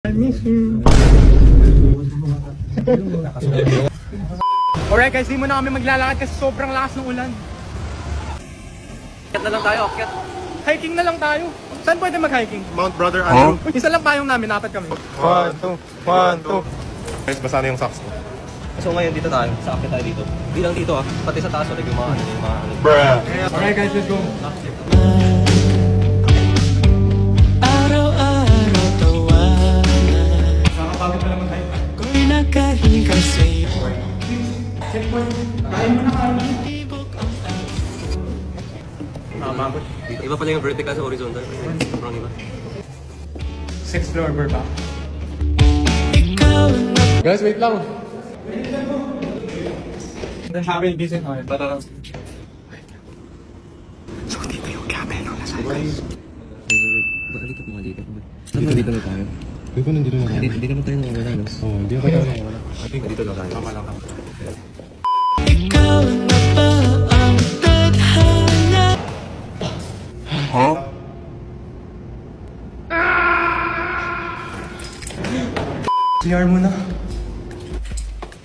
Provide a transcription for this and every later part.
I miss you. Alright guys, di mo na kami maglalakad kasi sobrang lakas ng ulan. Akyat na lang tayo, akyat. Hiking na lang tayo. Saan pwede mag-hiking? Mount Brother Andrew. Isa lang payong namin, apat kami. 1, 2. Guys, basa na yung socks ko. So ngayon dito tayo, sa akyat tayo dito. Di lang dito pati sa taas ulit yung mga ano. Bruh. Alright guys, let's go. Araw-araw tawanan Nakakapagod pa lang mag-hiking. ko'y nakahiga sa'yo. Checkpoint. Kain mo na kain. Nakababot. Iba pala yung vertical sa horizontal. Sobrang iba. 6th floor, Burpa. Ikaw na Guys, wait lang. Happy busy na. So dito yung cabin ng lasal. Bakit mga dito? Dito na tayo. Dito nandito na tayo. Hindi naman tayo nawawala, no? Oo, hindi na tayo nawawala. I think dito lang tayo. Tama lang. Ikaw na ba ang tadhana? CR muna.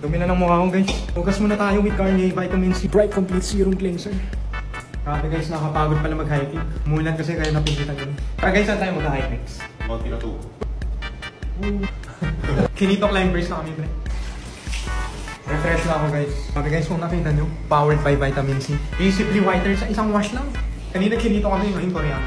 Dumi na ng mukha ko guys. Focus muna tayo with Garnier Vitamin C Bright Complete Serum Cleanser. Grabe guys, nakakapagod pala mag-hiking. Umulan kasi kaya napingitan yun. Guys, saan tayo mag-hike next? Mount Pinatu. Kinito climbers na kami, pre. Refresh na ako guys. Sabi guys, kung nakita nyo, powered by Vitamin C. Basically whiter sa isang wash lang. Kanina kinito kami ngayon Koreano.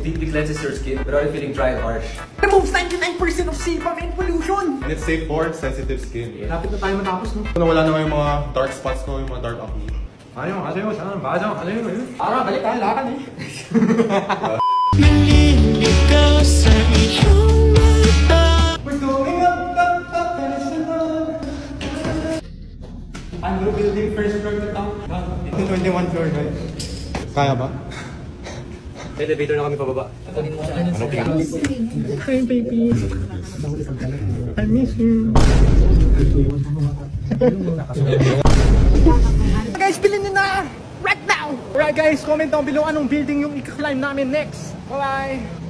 Deeply cleanses your skin without feeling dry and harsh. Removes 99% of sebum and pollution! And it's safe for sensitive skin. Lapit na tayo matapos, no? Nawala na yung mga dark spots ko, yung mga dark acne. Ayaw, saan? Ayaw. Para, balik tayo, lakad eh. Naliligaw sa iyong mata. We're going up, I'm building first floor to top. 21 floor, guys. Kaya ba? Elevator na kami pababa. Hi, baby. I miss you. Guys, bilhin nyo na! Right now! Alright guys, comment down below anong building yung i-climb namin next. Bye-bye!